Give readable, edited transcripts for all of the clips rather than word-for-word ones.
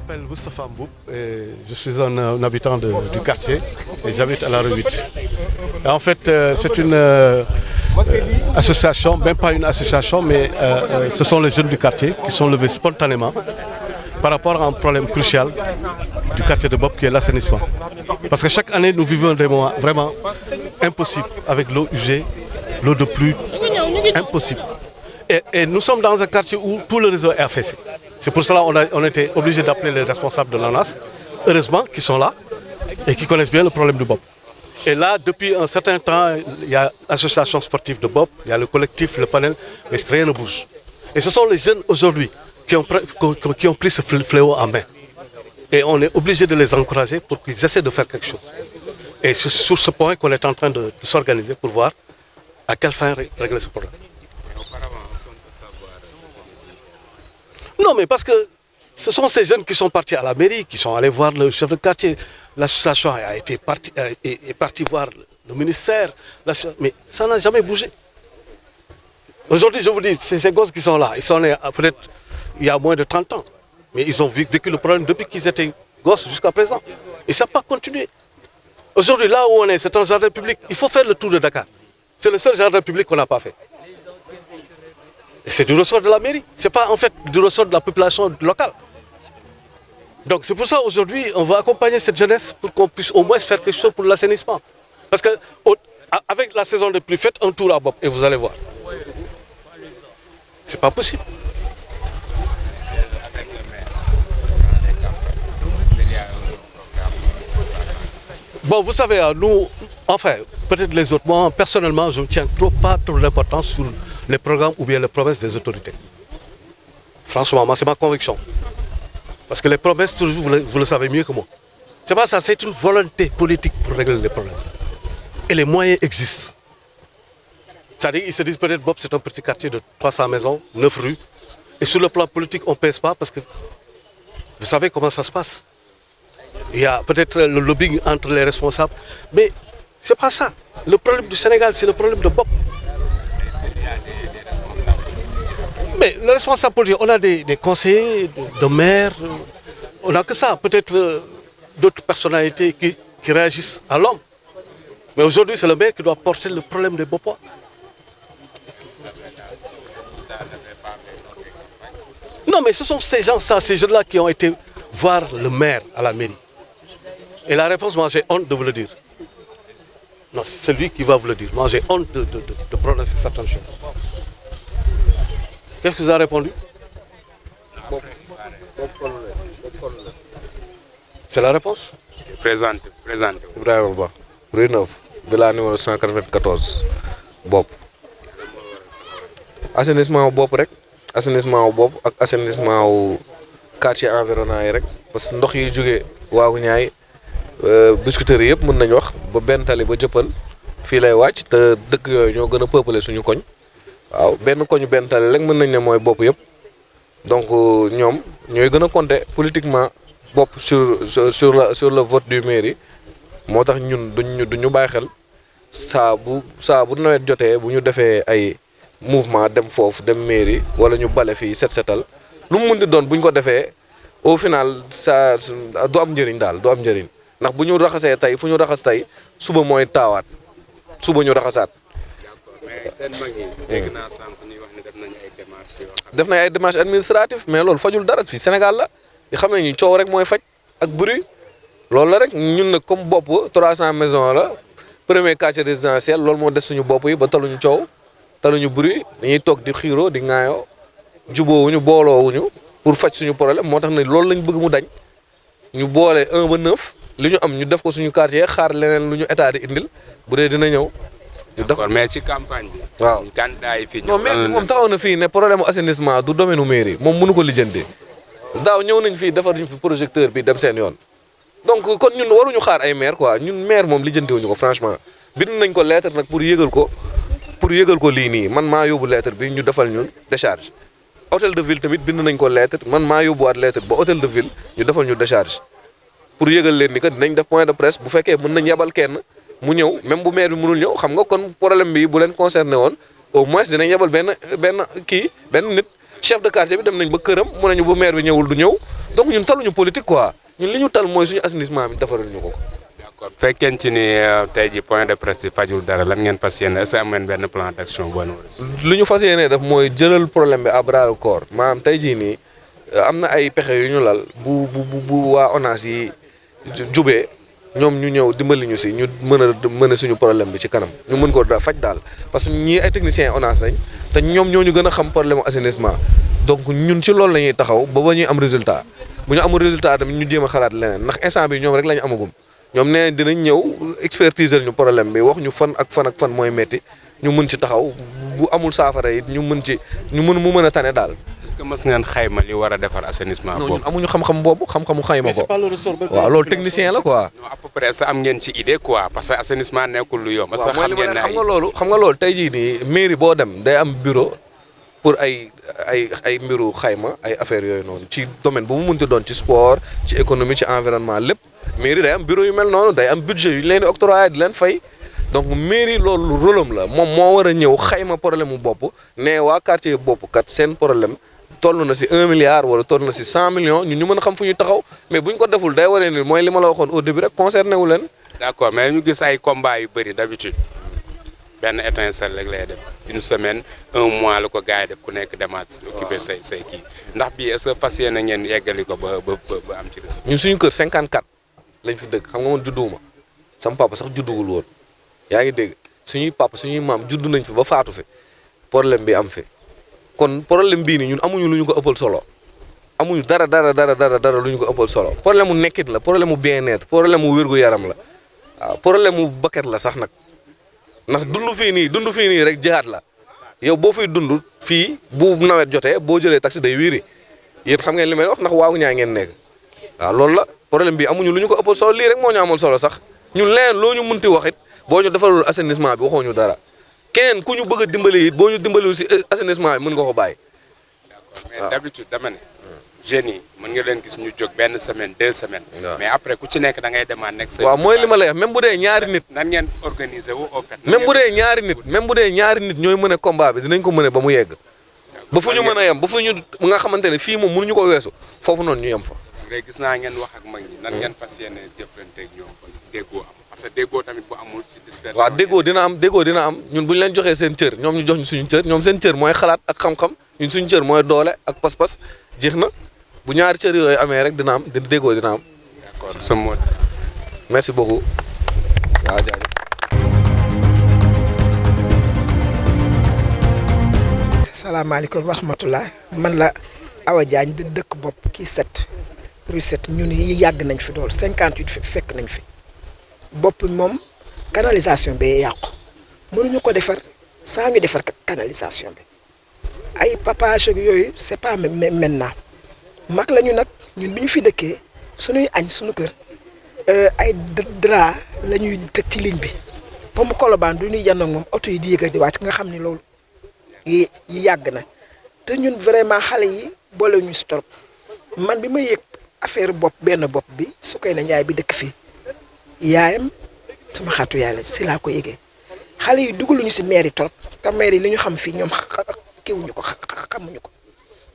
m'appelle Moustapha Mboup et je suis un habitant du quartier et j'habite à la rue 8. Et en fait, c'est une association, même pas une association, mais ce sont les jeunes du quartier qui sont levés spontanément par rapport à un problème crucial du quartier de Bopp qui est l'assainissement. Parce que chaque année, nous vivons des moments vraiment impossibles avec l'eau usée, l'eau de pluie, impossible. Et nous sommes dans un quartier où tout le réseau est affaissé. C'est pour cela qu'on a été obligé d'appeler les responsables de l'ONAS, heureusement qu'ils sont là et qui connaissent bien le problème de Bopp. Et là, depuis un certain temps, il y a l'association sportive de Bopp, il y a le collectif, le panel, mais rien ne bouge. Et ce sont les jeunes aujourd'hui qui ont pris ce fléau en main. Et on est obligé de les encourager pour qu'ils essaient de faire quelque chose. Et c'est sur ce point qu'on est en train de s'organiser pour voir à quelle fin régler ce problème. Non, mais parce que ce sont ces jeunes qui sont partis à la mairie, qui sont allés voir le chef de quartier. L'association est partie voir le ministère, mais ça n'a jamais bougé. Aujourd'hui, je vous dis, ces gosses qui sont là, ils sont nés peut-être il y a moins de 30 ans. Mais ils ont vécu le problème depuis qu'ils étaient gosses jusqu'à présent. Et ça n'a pas continué. Aujourd'hui, là où on est, c'est un jardin public. Il faut faire le tour de Dakar. C'est le seul jardin public qu'on n'a pas fait. Et c'est du ressort de la mairie. Ce n'est pas en fait du ressort de la population locale. Donc c'est pour ça aujourd'hui, on va accompagner cette jeunesse pour qu'on puisse au moins faire quelque chose pour l'assainissement. Parce qu'avec la saison de pluie, faites un tour à Bopp et vous allez voir. C'est pas possible. Bon, vous savez, nous, enfin, peut-être les autres, moi, personnellement, je ne tiens pas trop d'importance sur les programmes ou bien les promesses des autorités. Franchement, moi, c'est ma conviction. Parce que les promesses, vous le savez mieux que moi. C'est pas ça, c'est une volonté politique pour régler les problèmes. Et les moyens existent. C'est-à-dire, ils se disent peut-être, Bopp, c'est un petit quartier de 300 maisons, 9 rues. Et sur le plan politique, on ne pèse pas parce que vous savez comment ça se passe. Il y a peut-être le lobbying entre les responsables, mais ce n'est pas ça. Le problème du Sénégal, c'est le problème de Bopp. Mais le responsable politique, on a des conseillers, de maires, on n'a que ça. Peut-être d'autres personnalités qui réagissent à l'homme. Mais aujourd'hui, c'est le maire qui doit porter le problème des Boppois. Non, mais ce sont ces gens-là, ces jeunes-là qui ont été voir le maire à la mairie. Et la réponse, moi j'ai honte de vous le dire. Non, c'est lui qui va vous le dire. Moi j'ai honte de prononcer certaines choses. Qu'est-ce que vous avez répondu? C'est la réponse? Présente. Ibrahima Ba, rue 9, villa numéro 194, Bopp. Assainissement Bopp rek. Assainissement Bopp ak assainissement wu quartier environnant yi rek parce que ndox yi jógee waagu ñaay biscuiterie yëpp mën nañu wax ba benn tali ba jëppal fii lay wàcc te dëkk yooyu ñoo gën a peuplé suñu koñ waaw benn koñu benn tali rek mën nañ ne mooy Bopp yëpp donc ñoom ñooy gën a compter politiquement Bopp sur le vote du mairie moo tax ñun duñu bàyyi xel saa bu nawet jotee bu ñu defee ay mouvement dem foofu dem mairie wala ñu bale fii setal lu mu mun di doon bu ñu ko defee au final ça du am njëriñ daal du am njëriñ ndax bu ñu raxasee tey fu ñu raxas tey suba mooy taawaat suba ñu raxasaat. mais seen mag yi dégg naa sànq ñuy wax ne def nañu ay démarches yoo xam def nañ ay démarches administratives mais loolu fajul dara fii Sénégal la yi xam nañu coow rek mooy faj ak bruit loolu la rek ñun nag comme Bopp 300 maisons la premier quartier résidentiel loolu moo des suñu bopp yi ba taluñu coow. taluñu bruit dañuy toog di xiiroo di ŋaayoo juboowuñu booloowuñu pour faj suñu problème moo tax ne loolu lañ bëgg mu dañ ñu boole 1 ba 9 li ñu am ñu def ko suñu quartier xaar leneen lu ñu état di indil bu dee dina ñëw. ñu def mais ci campagne bi. waaw candidat yi fii non mais moom taxaw na fii ne problème assainissement du domaine mairie moom mënu ko lijjanti daaw ñëw nañ fii defar ñu fi projecteur bi dem seen yoon donc kon ñun waruñu xaar ay maire quoi ñun maire moom lijjantiwuñu ko franchement bind nañ ko lettre nag pour yëgal ko lii nii man maa yóbbu lettre bi ñu defal ñun décharge hôtel de ville tamit bind nañ ko lettre man maa yóbbuwaat lettre ba hôtel de ville ñu defal ñu décharge pour yëgal leen ni que dinañ def point de presse bu fekkee mën nañ yebal kenn mu ñëw même bu maire bi mënul ñëw xam nga kon problème bi bu leen concerné woon au moins dinañ yebal benn nit chef de quartier bi dem nañ ba këram mu nañu bu maire bi ñëwul du ñëw donc ñun taluñu politique quoi ñun li ñu tal mooy suñu assainissement bi defaral ñu ko. d'accord fekkeen ci ni tey ji point de presse bi fajul dara lan ngeen fas yéene est-ce que am ngeen benn plan d'action boo lu ñu fas yéene def mooy jëlal problème bi à bras le corps maanaam tey jii nii am na ay pexe yu ñu lal bu waa ONAS yi jubee ñoom ñu ñëw dimbali ñu si ñu mën a suñu problème bi ci kanam ñu mën ko faj daal parce que ñii ay techniciens ONAS lañ te ñoom ñoo ñu gën a xam problème assainissement donc ñun ci loolu la ñuy taxaw ba ñuy am résultat bu ñu amul résultat tamit ñu jéem a xalaat leneen ndax instant bi ñoom rek la ñu amagum ñoom nee dinañ ñëw expertiser ñu problème bi wax ñu fan ak fan mooy metti ñu mën ci taxaw bu amul saafara it ñu mën a tane daal. est-ce que mës ngeen xayma li war a defar assainissement boobu. non ñun amuñu xam-xam boobu xam-xamu xayma ko. waaw loolu technicien la quoi. non à peu près ça am ngeen ci idée quoi parce que assainissement nekkul lu yomb. waaw mooy li ma ne xam nga loolu tey jii nii mairie boo dem day am bureau pour ay mbiru xayma ay affaires yooyu noonu ci domaine bu mu mënti doon ci sport ci économie ci environnement lépp mairie day am bureau yu mel noonu day am budget yu leen di octroyer di leen fay. donc mairie loolu rôlam la moom moo war a ñëw xayma problème mu bopp ne waa quartier bopp kat seen problème toll na si 1 milliard wala toll na si 100 millions ñun ñu mën a xam fu ñuy taxaw mais bu ñu ko deful day waree ni mooy li ma la waxoon au début rek concerné wu leen. d'accord mais ñu gis ay combats yu bëri d'habitude benn étincelle rek lay def une semaine 1 mois la ko gars yi def ku nekk demaat. occupé say kii ndax bii est-ce que fas yéene ngeen yeggali ko ba am ci. ñun suñu kër 54 lañ fi dëkk xam nga man judduwuma sama papa sax judduwul woon. yaa ngi dégg suñuy papa suñuy maam juddu nañ fi ba faatu fi problème bi am fi kon problème bii nii ñun amuñu lu ñu ko ëppal solo amuñu dara lu ñu ko ëppal solo problème mu nekkit la problème mu bien-être problème mu wér-gu-yaram la waaw problème mu bakket la sax nag ndax dund fii nii rek jihaat la yow boo fiy dund fii bu nawet jotee boo jëlee taxi day wiiri yéen xam ngeen li may wax ndax waagu ñaa ngeen nekk waaw loolu la problème bi amuñu lu ñu ko ëppal solo lii rek moo ñu amal solo sax ñun leneen loo ñu munti wax it boo ñu defarul assainissement bi waxoo ñu dara keneen ku ñu bëgg a dimbali it boo ñu dimbaliwul si assainissement bi mën nga ko bàyyi. mais d'habitude dama ne jeunes yi mën nga leen gis ñu jóg benn semaine 2 semaines. mais après ku ci nekk da ngay demaat nekk. waaw mooy li ma lay wax même bu dee ñaari nit. nan ngeen organiser wu au fait. même bu dee ñaari nit ñooy mën a combat bi dinañ ko mën a ba mu yegg. ba fu ñu mën a yem ba fu ñu nga xamante ne fii moom mënuñu ko weesu foofu noonu ñu yem fa. léegi gis naa ngeen wax ak mag ñi. nan ngeen fas yéene jëflanteeg ñoom ba déggoo am parce que déggoo tamit bu amul ci dispersion. waaw déggoo dina am ñun bu ñu leen joxee seen cër ñoom ñu jox ñu suñu cër ñoom seen cër mooy xalaat ak xam-xam ñun suñu cër mooy doole ak pas-pas jeex na bu ñaari cër yooyu amee rek dina am déggoo dina am. d'accord sama mot. merci beaucoup waaw jaajëf. salaamaaleykum wa rahmatulah man la Awa Diagne di dëkk bopp kii 7 rue 7 ñun yi yàgg nañ fi dool 58 fekk nañ fi bopp moom canalisation bi yàqu mënuñu ko defar saa ñu defar canalisation bi ay papage ak yooyu c'est pas maintenant mag la ñu nag ñun bi ñu fi dëkkee suñuy añ suñu kër ay drap la ñuy teg ci ligne bi ba mu Colobane du ñuy jàndoog moom oto yi di yëg di wàcc nga xam ni loolu yi yàgg na te ñun vraiment xale yi boole ñu si torop man bi ma yëg affaire benn bopp bi su koy na njaay bi dëkk fii yaayam sama xaatu yaay la si laa ko yëgee xale yi dugaluñu si maire yi torop te maire yi li ñu xam fii ñoom kiwuñu ko xamuñu ko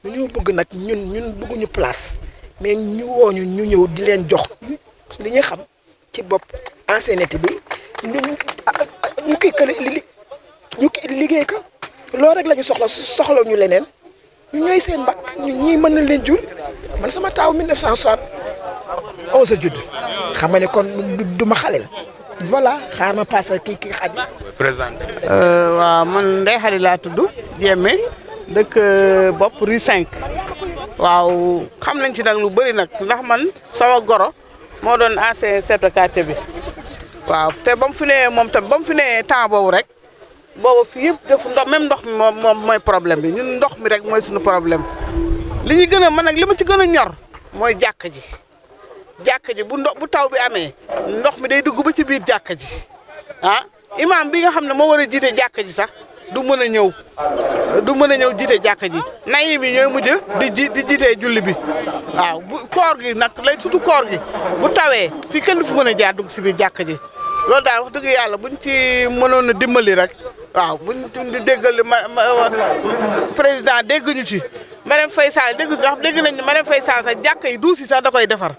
lu ñu bëgg nag ñun bëgguñu place mais ñu wooñu ñu ñëw di leen jox li ñu xam ci bopp ancienneté bi ñu kii liggéey ko loolu rek la ñu soxla ñu leneen ñu ñooy seen mbag ñii mën nañ leen jur man sama taaw 1971 a judd xam nga ne kon du ma xale la voilà xaar ma passé kii xaj. présenté. waaw man Ndeye Khady laa tudd Diémé dëkk bopp rue 5 waaw xam nañ ci nag lu bëri nag ndax man sama goro moo doon ancien chef de quartier bi waaw te ba mu fi nee moom tam ba mu fi nee temps boobu rek. boobu fii yëpp def ndox même ndox mi moom mooy problème bi ñun ndox mi rek mooy suñu problème li ñu gën a man nag li ma ci gën a ñor mooy jàkka ji bu taw bi amee ndox mi day dugg ba ci biir jàkka ji ah imam bi nga xam ne moo war a jiite jàkka ji sax du mën a ñëw jiite jàkka ji nayi mi ñooy mujj di jiitee julli bi waaw bu koor gi nag lay surtout koor gi bu tawee fii kenn du fi mën a jaar dugg si biir jàkka ji loolu daal wax dëgg yàlla buñ ci mënoon a dimbali rek waaw buñ di déggal président dégguñu ci Marème Faye Sall dégg nañ ne Marème Faye Sall sax jàkka yi duus yi sax da koy defar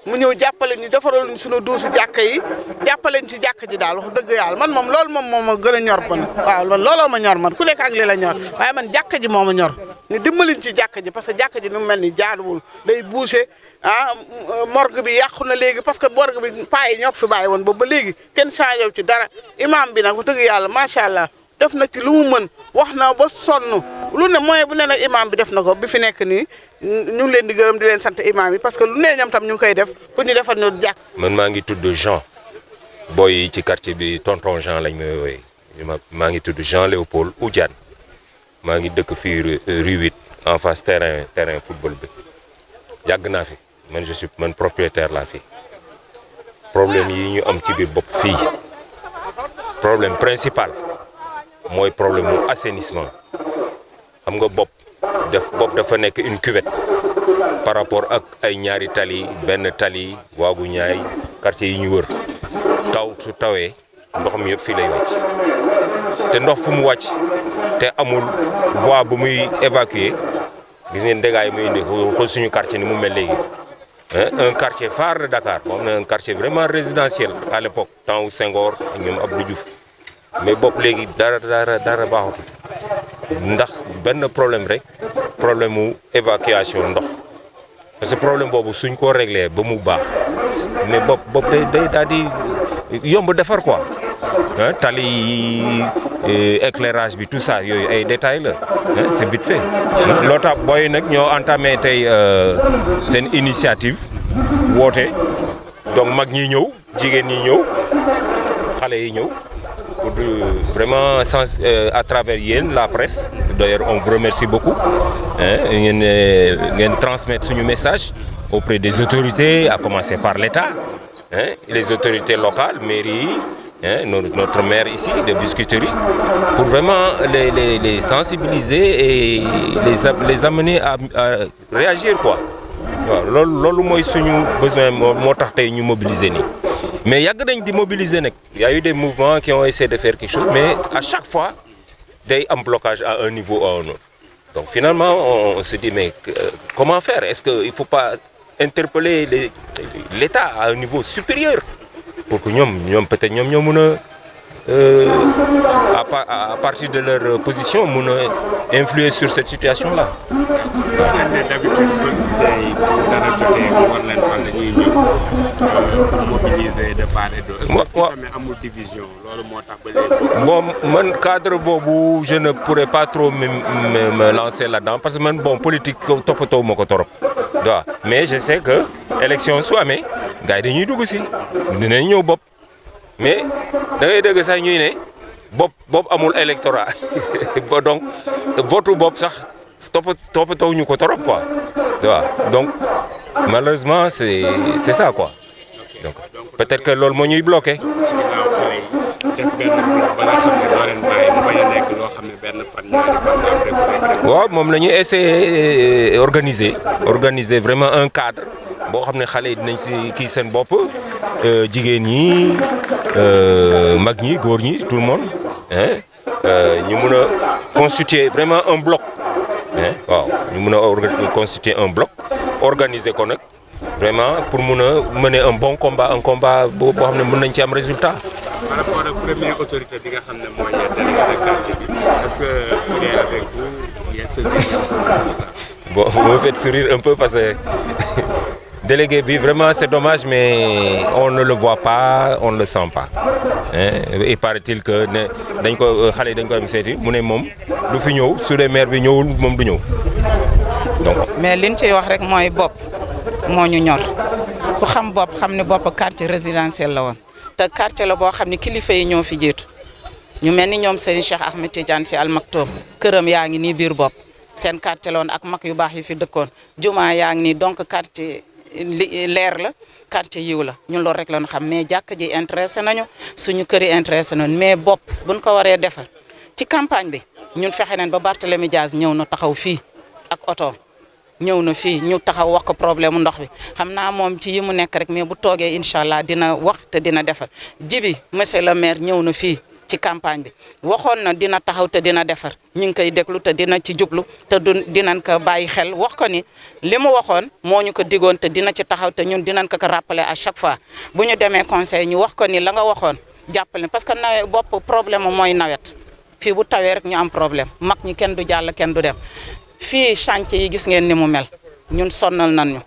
mu ñëw jàppale ñu defaral ñu sunu duusi jàkka yi jàppale ñu ci jàkka ji daal wax dëgg yàlla man moom loolu moom ma gën a ñor man waaw man looloo ma ñor man ku nekk ak li la ñor waaye man jàkka ji moo ma ñor ñu dimbaliñ ci jàkka ji parce que jàkka ji nu mu mel ni jaaduwul day bouché morgue bi yàqu na léegi parce que morgue bi paa yi ñoo ko fi bàyyi woon boobu ba léegi kenn changé wu ci dara imam bi nag wax dëgg yàlla macha allah def na ci lu mu mën wax na ba sonn lu ne moyen bu ne nag imam bi def na ko bi fi nekk nii ñu ngi leen di gërëm di leen sant imam yi parce que lu ne ñoom tam ñu ngi koy def pour ñu defar ñu jàkk. man maa ngi tudd Jean boy yi ci quartier bi tonton Jean lañ may woowee maa ngi tudd Jean Léopold Oudiane maa ngi dëkk fii rue 8 en face terrain football bi yàgg naa fi man propriétaire laa fi problème yi ñu am ci biir bopp fii problème principal mooy problème mu assainissement xam nga bopp dafa nekk une cuvette par rapport ak ay ñaari tali benn tali waagu ñaay quartier yi ñu wër taw su tawee ndox mi yëpp fii lay wàcc te ndox fu mu wàcc te amul voie bu muy évacuer gis ngeen dégâts yi muy indi xool suñu quartier ni mu mel léegi un quartier phare de Dakar moom na un quartier vraiment résidentiel à l'époque temps wu Senghor ñoom Abdou Diouf mais bopp léegi dara baaxatu ndax benn problème rek problème mu évacuation ndox parce que problème boobu suñ ko réglé ba mu baax mais bopp day daal di yomb defar quoi tali éclairage bi tout ça yooyu ay détails la c'est vite fait. loo tax booy nag ñoo entamé tey seen initiative woote donc mag ñi ñëw jigéen ñi ñëw xale yi ñëw pour vraiment à travers yéen la presse d'ailleurs on vous remercie beaucoup ngeen transmettre suñu message auprès des autorités à commencer par l'État les autorités locales mairie notre maire ici de Biscuiterie pour vraiment les sensibiliser et les amener à réagir quoi waaw loolu mooy suñu besoin moo tax tey ñu mobiliser nii mais yàgg nañ di mobiliser nag y a eu des mouvements qui ont essayé de faire quelque chose mais à chaque fois day am blocage à un niveau ou à un autre donc finalement on se dit mais comment faire est-ce que il faut pas interpeller l'État à un niveau supérieur pour que ñoom peut-être ñoom ñoo mën à partir de leur position mën a influer sur cette situation-là. gis nañ ne d'habitude policiers yi dara jotee mu war leen fan la ñuy ñëw pour mobiliser de part et d'autre. est-ce que tamit amul division loolu moo tax ba léegi. bon man cadre boobu je ne pourrais pas trop me lancer là-dedans parce que man bon politique toppatoo ma ko torop waaw mais je sais que élection su amee gars yi dañuy dugg si dinañ ñëw bopp mais da ngay dégg sax ñuy ne bopp amul électorat ba donc votu bopp sax toppatoo ñu ko torop quoi waaw donc malheureusement c'est ça quoi donc peut-être que loolu moo ñuy bloqué. ci ginnaaw xale yi def benn bloc ba nga xam ne doo leen bàyyi mu bañ a nekk loo xam ne benn fan ñaari fan après. waaw moom la ñuy essayer organiser vraiment un cadre boo xam ne xale yi dinañ si kii seen bopp jigéen ñi mag ñi góor ñi tout le monde ñu mun a constituer vraiment un bloc waaw ñu mun a constituer un bloc organiser ko nag vraiment pour mun a mener un bon combat boo xam ne mën nañ ci am résultat. par rapport ak première autorité bi nga xam ne mooy délégué de quartier bi est-ce que il est avec vous il est saisi tout ça. Bon vous me faites sourire un peu parce que délégué bi vraiment c'est dommage mais on ne le voit pas on ne le sent pas il paraît-il que ne dañ ko xale yi dañ ko am seeti mu ne moom du fi ñëw su dee maire bi ñëwul moom du ñëw donc. mais liñ ciy wax rek mooy bopp moo ñu ñor ku xam bopp xam ne bopp quartier résidentiel la woon te quartier la boo xam ne kilifa yi ñoo fi jiitu ñu mel ni ñoom Serigne Cheikh Ahmed Tidiane Sy Al Maktoum këram yaa ngi nii biir bopp seen quartier la woon ak mag yu baax yi fi dëkkoon jumaa yaa ngi nii donc quartier leer la quartier yiw la ñun loolu rek la ñu xam mais jàkk ji intéressé nañu suñu kër yi intéressé nañu mais bopp buñ ko waree defar ci campagne bi ñun fexe nañ ba Barthélémy Dias ñëw na taxaw fii ak oto ñëw na fii ñu taxaw wax ko problème ndox bi xam naa moom ci yi mu nekk rek mais bu toogee incha allah dina wax te dina defar jibi monsieur le maire ñëw na fii ci campagne bi waxoon na dina taxaw te dina defar ñu ngi koy déglu te dina ci jublu te dinañ ko bàyyi xel wax ko ni li mu waxoon moo ñu ko digoon te dina ci taxaw te ñun dinañ ko rappeler à chaque fois bu ñu demee conseil ñu wax ko ni la nga waxoon jàppale parce que nawet bopp problème mooy nawet fii bu tawee rek ñu am problème mag ñi kenn du jàll kenn du dem fii chantier yi gis ngeen ni mu mel ñun sonnal nañ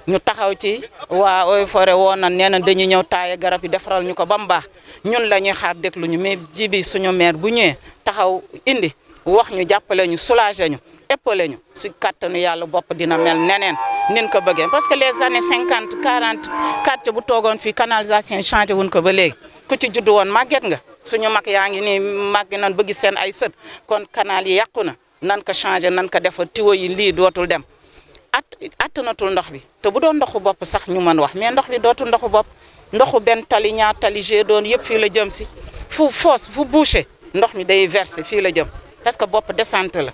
ñu taxaw ci waa Eaux et Forêts woo na nee na dañuy ñëw taaye garab yi defaral ñu ko ba mu baax ñun la ñuy xaar déglu ñu mais jibi suñu maire bu ñëwee taxaw indi wax ñu jàppale ñu soulager ñu épaulé ñu su kattanu yàlla bopp dina mel neneen nin ko bëggee parce que les années 50 40 quartier bu toogoon fii canalisation changé wuñ ko ba léegi ku ci juddu woon màgget nga suñu mag yaa ngi nii màgg nan bëgg seen ay sët kon canal yi yàqu na nan ko changé nan ko defar tiwo yi lii dootul dem attanatul ndox bi te bu doon ndoxu bopp sax ñu mën wax mais ndox bi dootul ndoxu bopp ndoxu benn tali ñaar tali g doon yëpp fii la jëm si fu fosse fu bouché ndox mi day versé fii la jëm parce que bopp descente la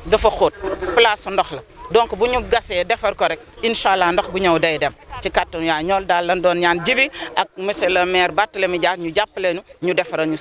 dafa xóot place ndox la donc bu ñu gasee defar ko rek incha allah ndox bu ñëw day dem ci kàttanu yaa ñool daal lan doon ñaan jibi ak monsieur le maire Barthélémy Dias ñu jàppale ñu defaral ñu